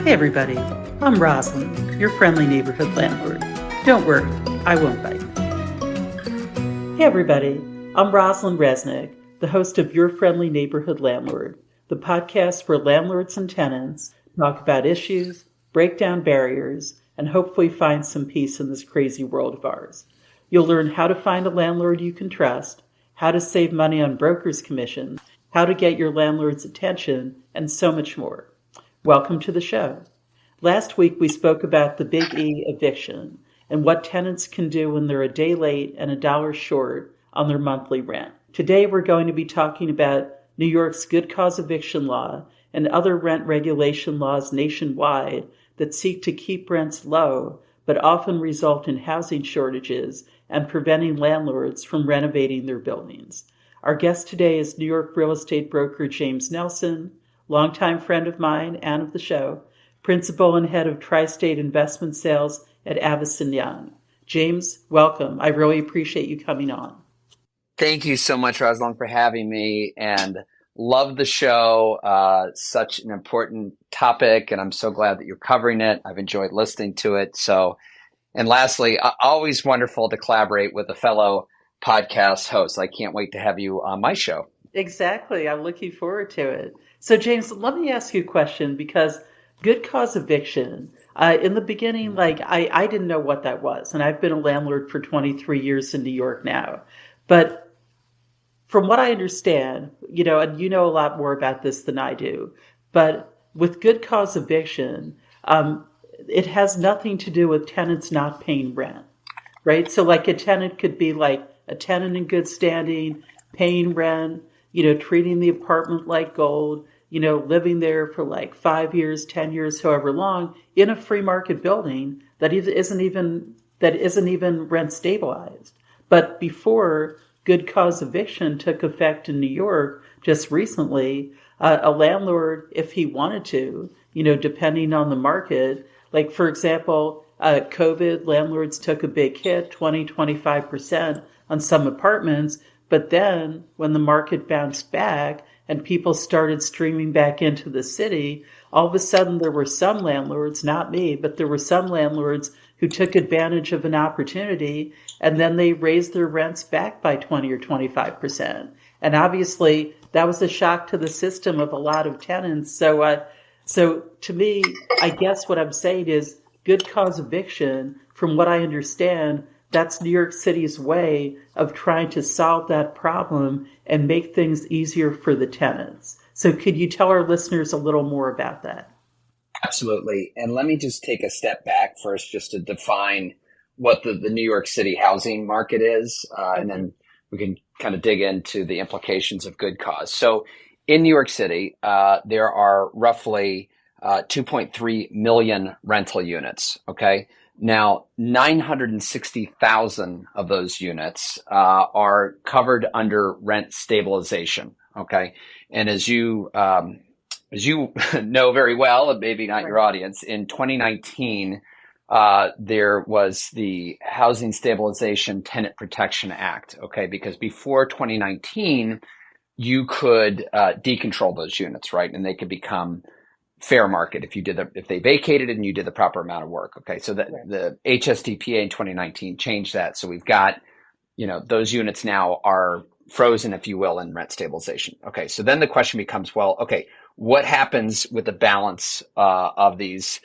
Hey everybody, I'm Rosalind, your friendly neighborhood landlord. Don't worry, I won't bite. Hey everybody, I'm Rosalind Resnick, the host of Your Friendly Neighborhood Landlord, the podcast where landlords and tenants talk about issues, break down barriers, and hopefully find some peace in this crazy world of ours. You'll learn how to find a landlord you can trust, how to save money on brokers' commissions, how to get your landlord's attention, and so much more. Welcome to the show. Last week we spoke about the Big E eviction and what tenants can do when they're a day late and $1 short on their monthly rent. Today we're going to be talking about New York's good cause eviction law and other rent regulation laws nationwide that seek to keep rents low but often result in housing shortages and preventing landlords from renovating their buildings. Our guest today is New York real estate broker James Nelson, longtime friend of mine and of the show, principal and head of Tri-State Investment Sales at Avison Young. James, welcome. I really appreciate you coming on. Thank you so much, Rosalind, for having me, and love the show. Such an important topic, and I'm so glad that you're covering it. I've enjoyed listening to it. And lastly, always wonderful to collaborate with a fellow podcast host. I can't wait to have you on my show. Exactly. I'm looking forward to it. So, James, let me ask you a question because good cause eviction, in the beginning, I didn't know what that was. And I've been a landlord for 23 years in New York now. But from what I understand, and you know a lot more about this than I do, but with good cause eviction, it has nothing to do with tenants not paying rent, right? So like a tenant could be like a tenant in good standing, paying rent, treating the apartment like gold, living there for like 5 years, 10 years, however long, in a free market building that isn't even rent stabilized. But before good cause eviction took effect in New York just recently, a landlord, if he wanted to, depending on the market, like for example, COVID, landlords took a big hit, 25% on some apartments. But then when the market bounced back and people started streaming back into the city, all of a sudden there were some landlords, not me, but there were some landlords who took advantage of an opportunity and then they raised their rents back by 20 or 25%. And obviously that was a shock to the system of a lot of tenants. So to me, I guess what I'm saying is good cause eviction, from what I understand, that's New York City's way of trying to solve that problem and make things easier for the tenants. So could you tell our listeners a little more about that? Absolutely. And let me just take a step back first just to define what the New York City housing market is, and then we can kind of dig into the implications of good cause. So in New York City, there are roughly 2.3 million rental units, okay? Now, 960,000 of those units are covered under rent stabilization, okay? And as you know very well, and maybe not your audience, in 2019, there was the Housing Stabilization Tenant Protection Act, okay? Because before 2019, you could decontrol those units, right? And they could become fair market if they vacated it and you did the proper amount of work. Okay. So the HSTPA in 2019 changed that. So we've got, those units now are frozen, if you will, in rent stabilization. Okay. So then the question becomes, well, okay, what happens with the balance of these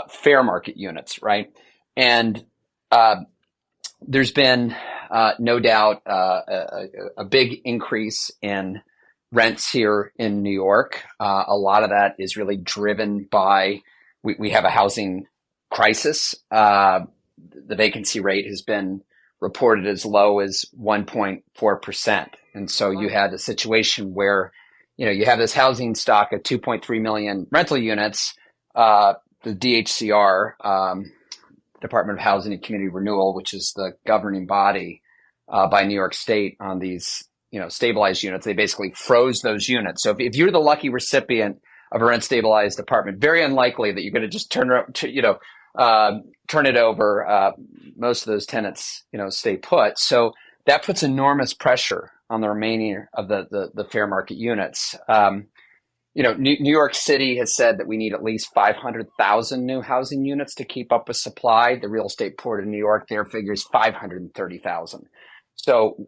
fair market units, right? And there's been no doubt a big increase in rents here in New York. A lot of that is really driven by, we have a housing crisis. The vacancy rate has been reported as low as 1.4%. And so you had a situation where, you have this housing stock of 2.3 million rental units. The DHCR, Department of Housing and Community Renewal, which is the governing body by New York State on these stabilized units, they basically froze those units. So if you're the lucky recipient of a rent stabilized apartment, very unlikely that you're going to just turn it over. Most of those tenants, stay put. So that puts enormous pressure on the remaining of the fair market units. New York City has said that we need at least 500,000 new housing units to keep up with supply. The real estate board in New York, their figure is 530,000. So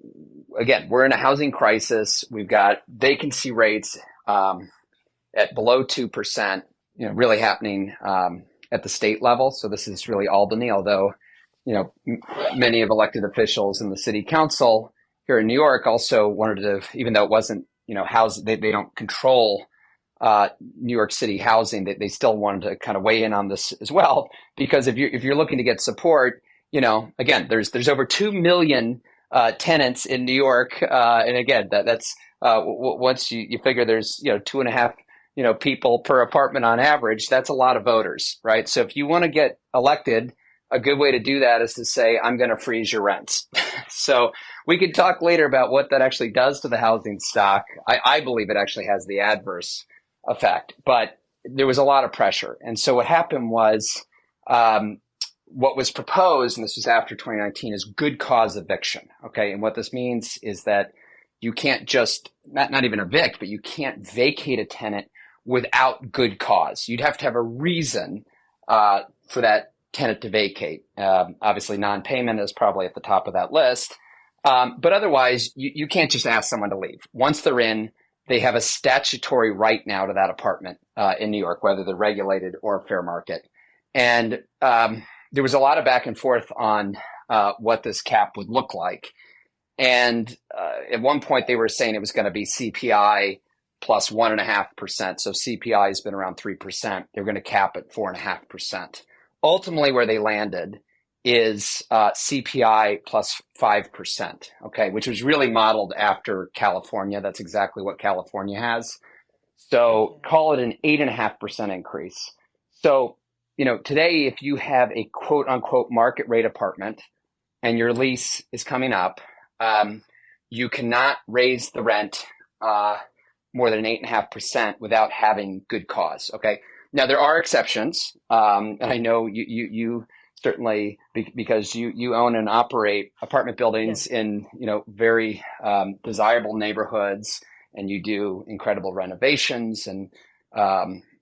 again, we're in a housing crisis. We've got vacancy rates at below 2%, really happening at the state level. So this is really Albany, although, many of elected officials in the city council here in New York also wanted to, even though it wasn't, they don't control New York City housing, they still wanted to kind of weigh in on this as well, because if you're looking to get support, again, there's over 2 million tenants in New York, and again, that's once you figure there's 2.5 people per apartment on average, that's a lot of voters, right? So if you want to get elected, a good way to do that is to say, I'm going to freeze your rents. So we could talk later about what that actually does to the housing stock. I believe it actually has the adverse effect, but there was a lot of pressure. And so what happened was, what was proposed, and this was after 2019, is good cause eviction. Okay. And what this means is that you can't just, not even evict, but you can't vacate a tenant without good cause. You'd have to have a reason for that tenant to vacate. Obviously, non-payment is probably at the top of that list. But otherwise, you can't just ask someone to leave. Once they're in, they have a statutory right now to that apartment in New York, whether they're regulated or fair market. And there was a lot of back and forth on what this cap would look like. And at one point, they were saying it was going to be CPI plus 1.5%. So CPI has been around 3%. They're going to cap at 4.5%. Ultimately, where they landed is CPI plus 5%, okay, which was really modeled after California. That's exactly what California has. So call it an 8.5% increase. So, today, if you have a quote unquote market rate apartment and your lease is coming up, you cannot raise the rent more than 8.5% without having good cause. Okay. Now there are exceptions, and I know you certainly, because you own and operate apartment buildings in very desirable neighborhoods, and you do incredible renovations, and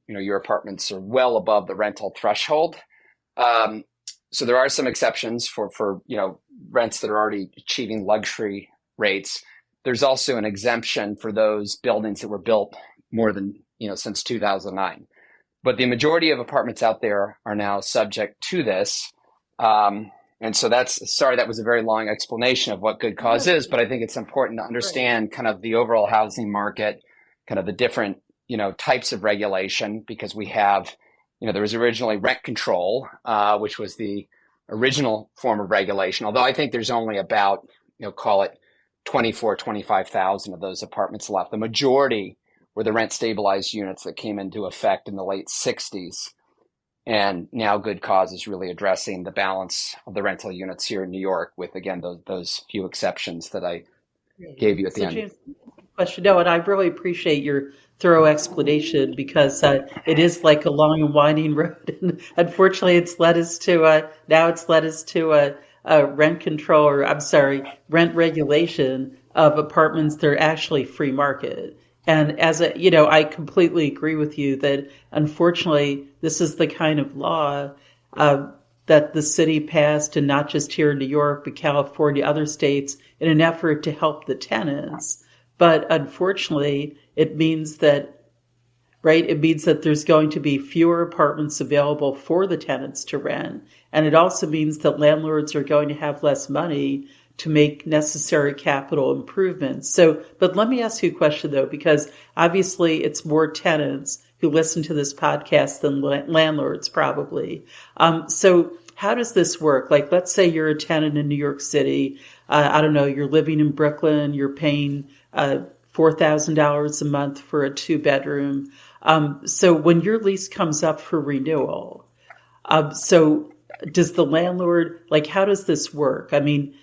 your apartments are well above the rental threshold. So there are some exceptions for rents that are already achieving luxury rates. There's also an exemption for those buildings that were built more than since 2009. But the majority of apartments out there are now subject to this. And so that was a very long explanation of what good cause is, but I think it's important to understand kind of the overall housing market, kind of the different, types of regulation, because we have, there was originally rent control, which was the original form of regulation. Although I think there's only about, call it 25,000 of those apartments left. The majority were the rent stabilized units that came into effect in the late 60s. And now good cause is really addressing the balance of the rental units here in New York with, again, those few exceptions that I gave you at the end. James, question. No, and I really appreciate your thorough explanation, because it is like a long and winding road. And unfortunately, it's led us to rent control, or I'm sorry, rent regulation of apartments that are actually free market. And I completely agree with you that unfortunately, this is the kind of law that the city passed, and not just here in New York, but California, other states, in an effort to help the tenants. But unfortunately, it means that there's going to be fewer apartments available for the tenants to rent. And it also means that landlords are going to have less money to make necessary capital improvements. So, but let me ask you a question though, because obviously it's more tenants who listen to this podcast than landlords probably. So how does this work? Like, let's say you're a tenant in New York City. I don't know, you're living in Brooklyn, you're paying $4,000 a month for a 2-bedroom. So when your lease comes up for renewal, so does the landlord, how does this work? I mean,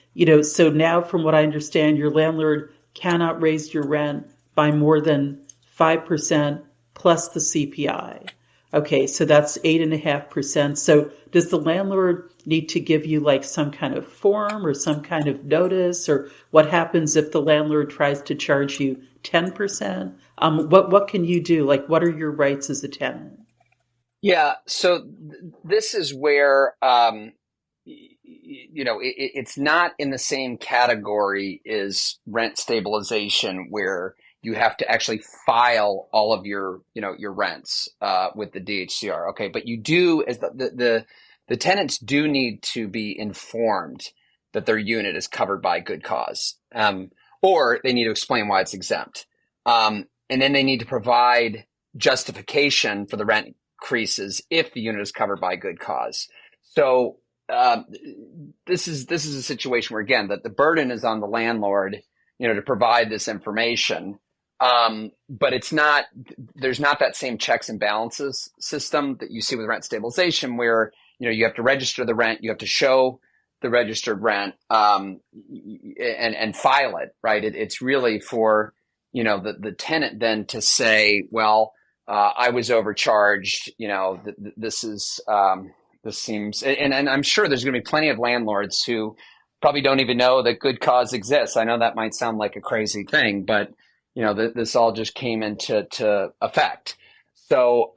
so now from what I understand, your landlord cannot raise your rent by more than 5% plus the CPI. Okay, so that's 8.5%. So does the landlord need to give you like some kind of form or some kind of notice, or what happens if the landlord tries to charge you 10%? What can you do? Like, what are your rights as a tenant? Yeah, so this is where it's not in the same category as rent stabilization, where you have to actually file all of your rents with the DHCR. Okay, but you do, as the tenants do need to be informed that their unit is covered by good cause, or they need to explain why it's exempt, and then they need to provide justification for the rent increases if the unit is covered by good cause. So um, this is a situation where, again, that the burden is on the landlord, to provide this information. But it's not, there's not that same checks and balances system that you see with rent stabilization, where you have to register the rent, you have to show the registered rent, and file it, right? It's really for the tenant then to say, well, I was overcharged. This seems, and I'm sure there's going to be plenty of landlords who probably don't even know that good cause exists. I know that might sound like a crazy thing, but this all just came into effect. So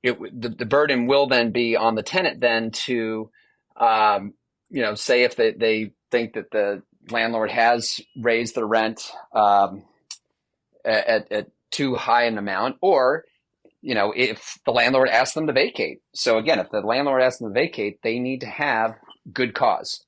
the burden will then be on the tenant then to, say if they think that the landlord has raised the rent at too high an amount, or if the landlord asks them to vacate. So again, if the landlord asks them to vacate, they need to have good cause.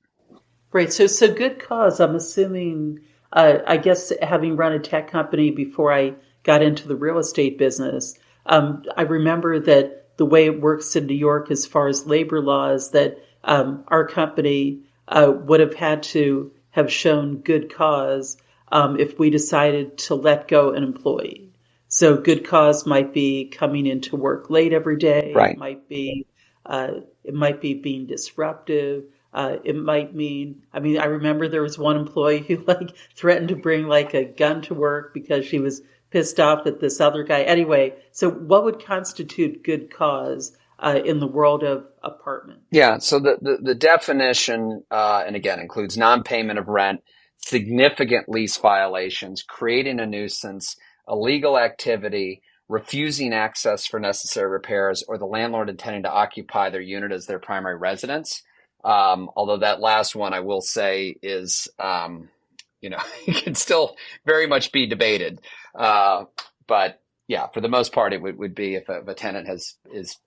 Right. So good cause. I'm assuming. I guess having run a tech company before I got into the real estate business, I remember that the way it works in New York, as far as labor laws, that our company would have had to have shown good cause if we decided to let go an employee. So good cause might be coming into work late every day. Right. It might be being disruptive. It might mean, I mean, I remember there was one employee who like threatened to bring like a gun to work because she was pissed off at this other guy. Anyway, so what would constitute good cause in the world of apartment? Yeah. So the definition, and again, includes non-payment of rent, significant lease violations, creating a nuisance, illegal activity, refusing access for necessary repairs, or the landlord intending to occupy their unit as their primary residence. Although that last one, I will say, is, it can still very much be debated. But yeah, for the most part, it would be if a tenant has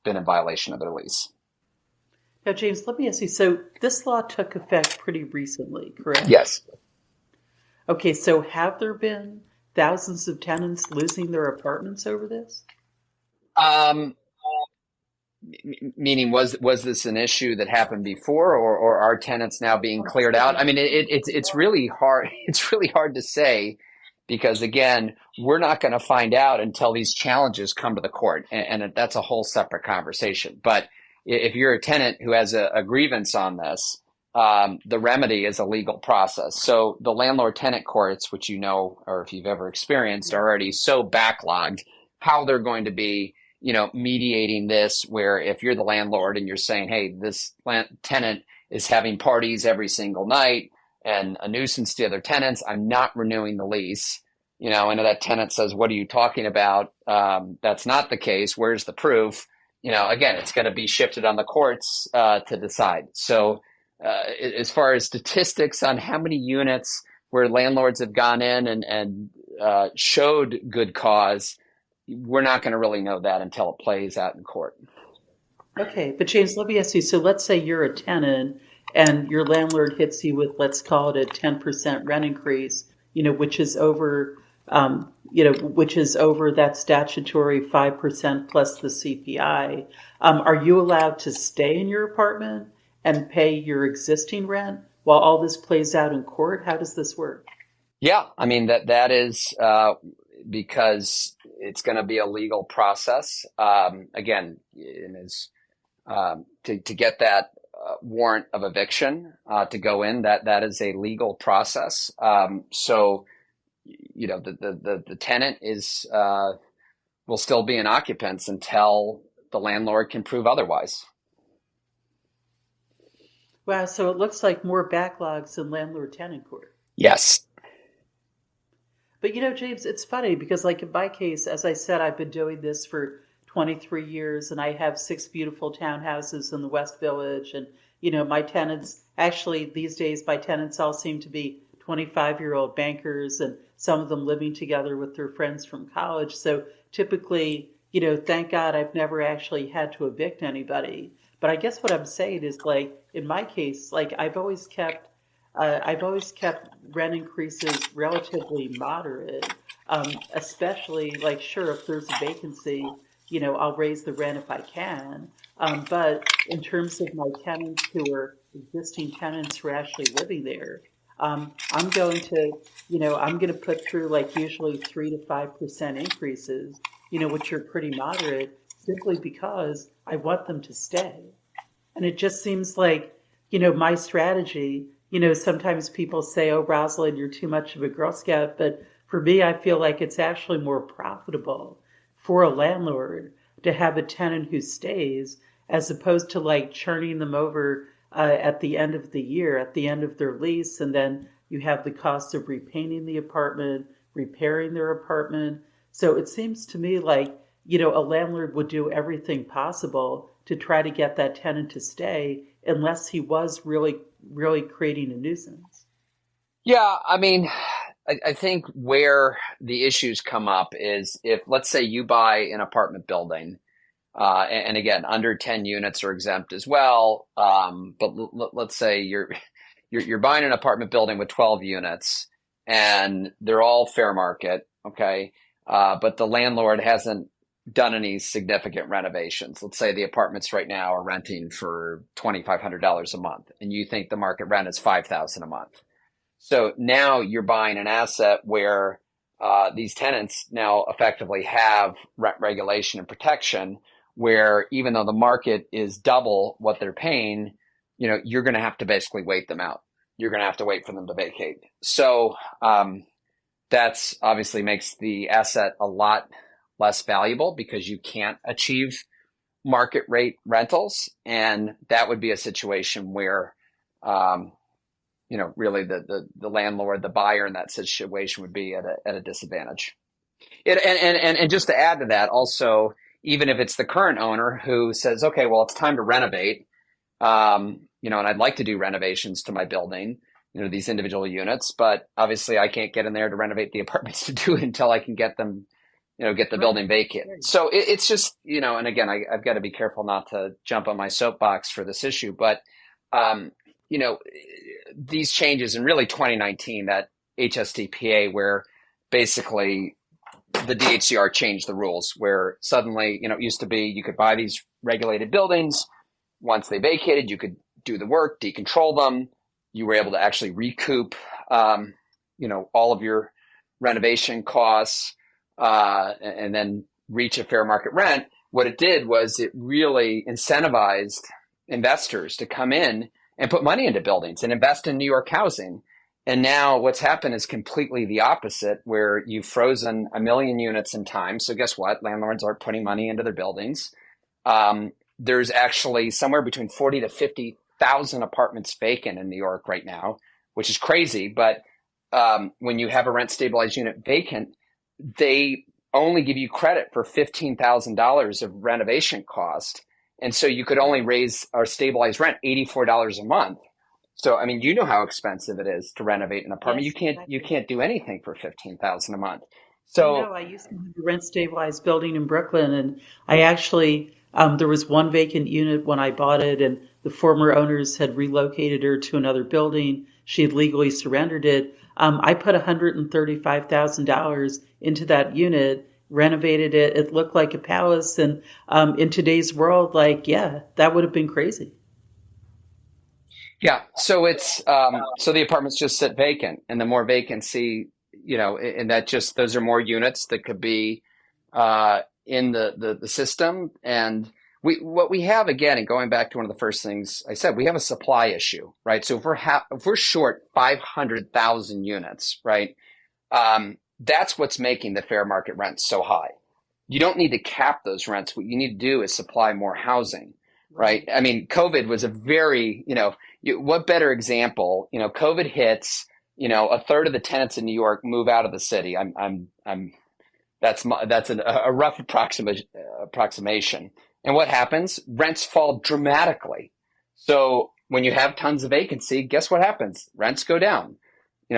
been in violation of their lease. Now, James, let me ask you, so this law took effect pretty recently, correct? Yes. Okay, so have there been thousands of tenants losing their apartments over this? Um, Meaning, was this an issue that happened before, or are tenants now being cleared out? I mean, it's really hard. It's really hard to say, because again, we're not going to find out until these challenges come to the court, and that's a whole separate conversation. But if you're a tenant who has a grievance on this, the remedy is a legal process. So the landlord tenant courts, which or if you've ever experienced, are already so backlogged. How they're going to be mediating this, where if you're the landlord and you're saying, hey, this tenant is having parties every single night and a nuisance to other tenants, I'm not renewing the lease. I know that tenant says, what are you talking about? That's not the case. Where's the proof? Again, it's going to be shifted on the courts to decide. So as far as statistics on how many units where landlords have gone in and showed good cause, we're not going to really know that until it plays out in court. Okay, but James, let me ask you, so let's say you're a tenant and your landlord hits you with, let's call it a 10% rent increase, which is over that statutory 5% plus the CPI. Are you allowed to stay in your apartment and pay your existing rent while all this plays out in court? How does this work? Yeah, I mean that is because it's going to be a legal process. Again, and is to get that warrant of eviction to go in, that is a legal process. So the tenant is will still be in occupants until the landlord can prove otherwise. Wow, so it looks like more backlogs in landlord tenant court. Yes. But James, it's funny because, like in my case, as I said, I've been doing this for 23 years and I have six beautiful townhouses in the West Village. And, my tenants, actually, these days, my tenants all seem to be 25-year-old bankers and some of them living together with their friends from college. So typically, thank God I've never actually had to evict anybody. But I guess what I'm saying is, like, in my case, like, I've always kept rent increases relatively moderate, especially like, sure, if there's a vacancy, I'll raise the rent if I can. But in terms of my tenants who are existing tenants who are actually living there, I'm going to put through like usually 3 to 5% increases, which are pretty moderate, simply because I want them to stay. And it just seems like, my strategy, sometimes people say, oh, Rosalind, you're too much of a Girl Scout. But for me, I feel like it's actually more profitable for a landlord to have a tenant who stays as opposed to like churning them over at the end of the year, at the end of their lease. And then you have the cost of repainting the apartment, repairing their apartment. So it seems to me like, a landlord would do everything possible to try to get that tenant to stay unless he was really, really creating a nuisance. Yeah, I mean, I think where the issues come up is if, let's say, you buy an apartment building, and again, under 10 units are exempt as well. But let's say you're buying an apartment building with 12 units, and they're all fair market, okay? But the landlord hasn't done any significant renovations. Let's say the apartments right now are renting for $2,500 a month, and you think the market rent is $5,000 a month. So now you're buying an asset where these tenants now effectively have rent regulation and protection, where even though the market is double what they're paying, you're going to have to basically wait them out. You're going to have to wait for them to vacate. So that's obviously makes the asset a lot less valuable because you can't achieve market rate rentals. And that would be a situation where, really the landlord, the buyer in that situation would be at a disadvantage. And just to add to that, also, even if it's the current owner who says, okay, well, it's time to renovate, and I'd like to do renovations to my building, these individual units, but obviously I can't get in there to renovate the apartments to do it until I can get them, get the Right. building vacant. Right. So it's just, and again, I've got to be careful not to jump on my soapbox for this issue, but, um, you know, these changes in really 2019, that HSTPA, where basically the DHCR changed the rules, where suddenly, it used to be you could buy these regulated buildings. Once they vacated, you could do the work, decontrol them. You were able to actually recoup, all of your renovation costs, and then reach a fair market rent. What it did was it really incentivized investors to come in and put money into buildings and invest in New York housing. And now what's happened is completely the opposite, where you've frozen 1 million units in time. So guess what? Landlords aren't putting money into their buildings. There's actually somewhere between 40 to 50,000 apartments vacant in New York right now, which is crazy. But when you have a rent stabilized unit vacant, they only give you credit for $15,000 of renovation cost. And so you could only raise or stabilize rent $84 a month. So, I mean, you know how expensive it is to renovate an apartment. Yes, You exactly. can't do anything for 15,000 a month. I So, know. I used to have a rent stabilized building in Brooklyn, and I actually, there was one vacant unit when I bought it, and the former owners had relocated her to another building. She had legally surrendered it. I put $135,000 into that unit, renovated it. It looked like a palace. And in today's world, like, yeah, that would have been crazy. yeah, so so the apartments just sit vacant, and the more vacancy, and that just those are more units that could be in the system. And what we have, again, and going back to one of the first things I said, we have a supply issue, right? So if we're short 500,000 units, right, that's what's making the fair market rent so high. you don't need to cap those rents. What you need to do is supply more housing, right? I mean, COVID was a very, what better example? COVID hits, a third of the tenants in New York move out of the city. That's a rough approximation. And what happens? Rents fall dramatically. So when you have tons of vacancy, guess what happens? Rents go down.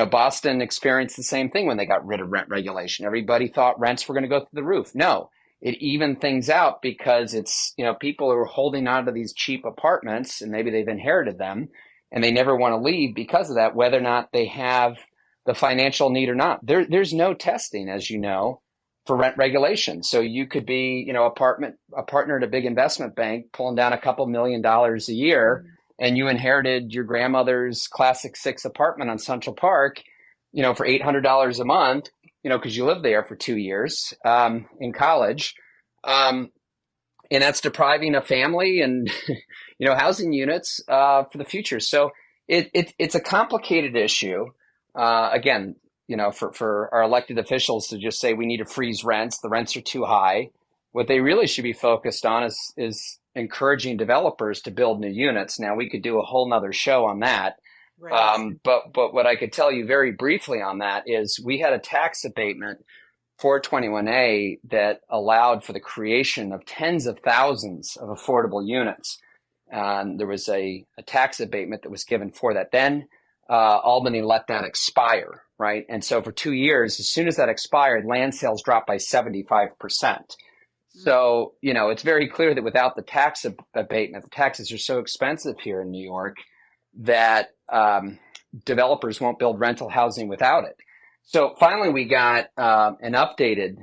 Boston experienced the same thing when they got rid of rent regulation. Everybody thought rents were going to go through the roof. No, it evened things out because it's, people who are holding on to these cheap apartments and maybe they've inherited them and they never want to leave because of that, whether or not they have the financial need or not. There's no testing, as you know, for rent regulation. So you could be, a partner at a big investment bank pulling down a couple $1 million a year, and you inherited your grandmother's classic 6 apartment on Central Park, for $800 a month, because you lived there for 2 years in college. And that's depriving a family and, housing units for the future. So it's a complicated issue. Again, for our elected officials to just say we need to freeze rents, the rents are too high. What they really should be focused on is encouraging developers to build new units. Now, we could do a whole nother show on that. Right. But what I could tell you very briefly on that is we had a tax abatement, 421A, that allowed for the creation of tens of thousands of affordable units. There was a tax abatement that was given for that. Then Albany let that expire, right? And so for 2 years, as soon as that expired, land sales dropped by 75%. So, it's very clear that without the tax abatement, the taxes are so expensive here in New York that developers won't build rental housing without it. So finally, we got an updated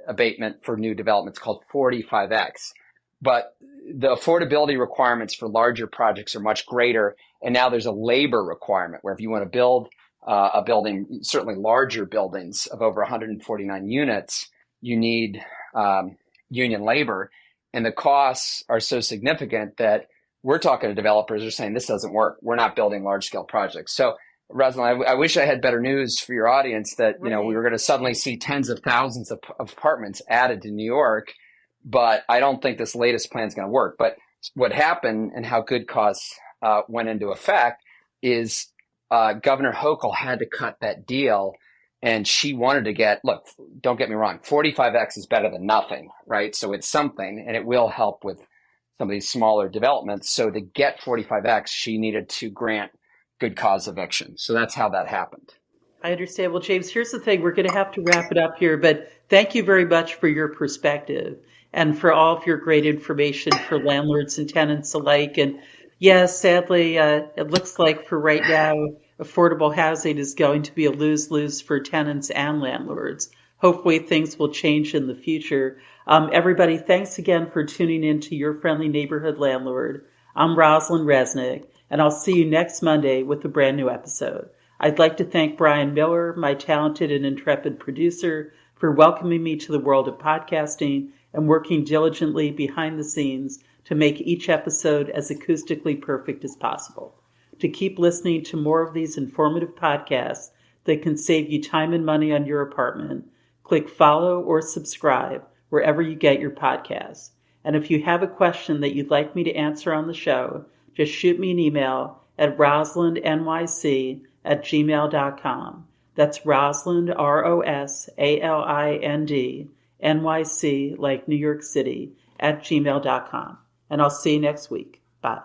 abatement for new developments called 45X. But the affordability requirements for larger projects are much greater. And now there's a labor requirement where if you want to build a building, certainly larger buildings of over 149 units, you need union labor. And the costs are so significant that we're talking to developers who are saying this doesn't work. We're not building large scale projects. So, Rosalind, I wish I had better news for your audience that, we were going to suddenly see tens of thousands of apartments added to New York. But I don't think this latest plan is going to work. But what happened and how good cause went into effect is Governor Hochul had to cut that deal. And she wanted to look, don't get me wrong, 45X is better than nothing, right? So it's something, and it will help with some of these smaller developments. So to get 45X, she needed to grant good cause eviction. So that's how that happened. I understand. Well, James, here's the thing. We're going to have to wrap it up here, but thank you very much for your perspective and for all of your great information for landlords and tenants alike. And yes, sadly, it looks like for right now, affordable housing is going to be a lose-lose for tenants and landlords. Hopefully things will change in the future. Everybody, thanks again for tuning in to Your Friendly Neighborhood Landlord. I'm Rosalind Resnick, and I'll see you next Monday with a brand new episode. I'd like to thank Brian Miller, my talented and intrepid producer, for welcoming me to the world of podcasting and working diligently behind the scenes to make each episode as acoustically perfect as possible. To keep listening to more of these informative podcasts that can save you time and money on your apartment, click follow or subscribe wherever you get your podcasts. And if you have a question that you'd like me to answer on the show, just shoot me an email at rosalindnyc@gmail.com. That's Rosalind, ROSALIND, NYC, like New York City, @gmail.com. And I'll see you next week. Bye.